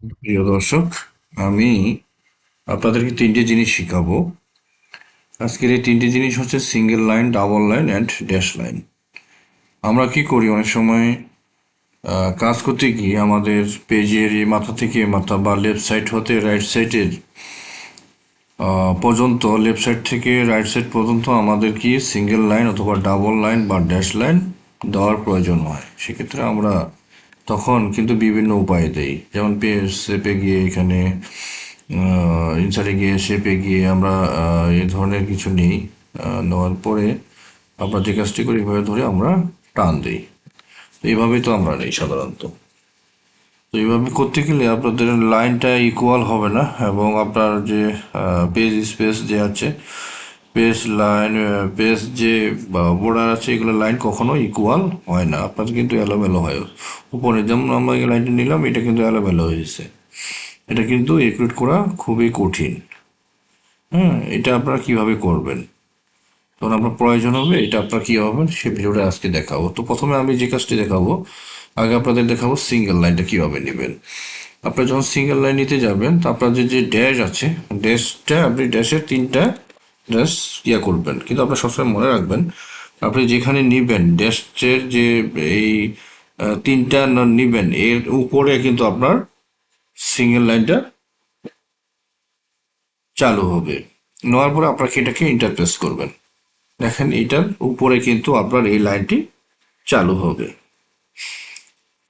প্রিয় দর্শক, আমি আপনাদেরকে তিনটে জিনিস শিখাবো। আজকের এই তিনটে জিনিস হচ্ছে single line, double line and dash line. আমরা কি করি অনেক সময় কাজ করতে গিয়ে আমাদের পেজের এই মাথা থেকে মাথা বা লেফট সাইড হতে রাইট সাইডের পর্যন্ত, লেফট সাইড থেকে রাইট সাইড পর্যন্ত আমাদের কি সিঙ্গেল লাইন অথবা ডাবল লাইন বা ড্যাশ লাইন দেওয়ার প্রয়োজন হয়। সেক্ষেত্রে আমরা তখন কিন্তু বিভিন্ন উপায় দেই, যেমন পেজ শেপে গিয়ে এখানে ইনসার্টে গিয়ে শেপে গিয়ে আমরা এই ধরনের কিছু নিই। নেওয়ার পরে আমরা যে কাজটি করি এভাবে ধরে আমরা টান দিই। তো এইভাবেই তো আমরা নেই সাধারণত। তো এইভাবে করতে গেলে আপনাদের লাইনটা ইকুয়াল হবে না, এবং আপনার যে পেজ স্পেস যে আছে, পেজ লাইন, পেজ যে বর্ডার আছে, এগুলো লাইন কখনো ইকুয়াল হয় না, আপনাদের কিন্তু এলোমেলো হয়। উপরে যেমন আমরা এই লাইনটা নিলাম, এটা কিন্তু এলোমেলো হয়েছে। এটা কিন্তু একুরেট করা খুবই কঠিন। হ্যাঁ, এটা আপনারা কিভাবে করবেন, তখন আপনার প্রয়োজন হবে, এটা আপনার কী হবেন সে ভিডিওটা আজকে দেখাবো। তো প্রথমে আমি যে কাজটি দেখাবো, আগে আপনাদের দেখাবো সিঙ্গেল লাইনটা কীভাবে নেবেন। আপনার যখন সিঙ্গেল লাইন নিতে যাবেন, তো আপনার যে ড্যাশ আছে, ড্যাশটা আপনি ড্যাশের তিনটা ড্যাশ করবেন, কিন্তু আপনার সবসময় মনে রাখবেন আপনি যেখানে নিবেন ড্যাশের যে এই তিনটা নিবেন, এর উপরে কিন্তু আপনার সিঙ্গেল লাইনটা চালু হবে। নেওয়ার পরে আপনাকে এটাকে ইন্টারপ্রেস করবেন। দেখেন এটার উপরে কিন্তু আপনার এই লাইনটি চালু হবে।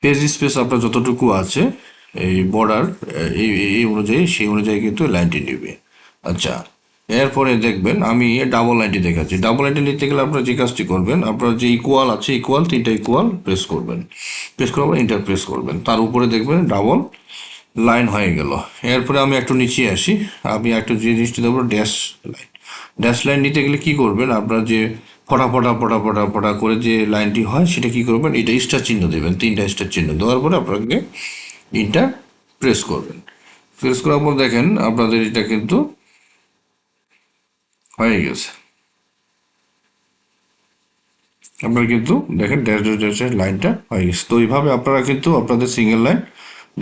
পেজ স্পেস আপনার যতটুকু আছে, এই বর্ডার এই এই অনুযায়ী, সেই অনুযায়ী কিন্তু লাইনটি নেবে। আচ্ছা, এরপরে দেখবেন আমি ডাবল লাইনটি দেখাচ্ছি। ডাবল লাইনটি নিতে গেলে আপনারা যে কাজটি করবেন, আপনার যে ইকুয়াল আছে, ইকুয়াল তিনটা ইকুয়াল প্রেস করবেন। প্রেস করে আবার ইন্টার প্রেস করবেন, তার উপরে দেখবেন ডাবল লাইন হয়ে গেল। এরপরে আমি একটু নিচে আসি, আমি একটু যে জিনিসটি দেবো ড্যাশ লাইন। ড্যাশ লাইন নিতে গেলে কি করবেন, আপনার যে ফটা ফটা ফটা ফটা ফটা করে যে লাইনটি হয়, সেটা কি করবেন, এটা স্টার চিহ্ন দেবেন, তিনটা স্টার চিহ্ন দেওয়ার পরে আপনাকে ইন্টার প্রেস করবেন। প্রেস করার পর দেখেন আপনাদের এটা কিন্তু হয়ে গেছে। আপনারা কিন্তু দেখেন ড্যাশ ড্যাশ ড্যাশের লাইনটা হয়ে গেছে। তো এইভাবে আপনারা কিন্তু আপনাদের সিঙ্গেল লাইন,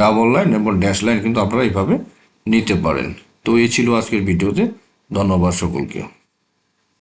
ডাবল লাইন এবং ড্যাশ লাইন কিন্তু আপনারা এইভাবে নিতে পারেন। তো এই ছিল আজকের ভিডিওতে। ধন্যবাদ সকলকে।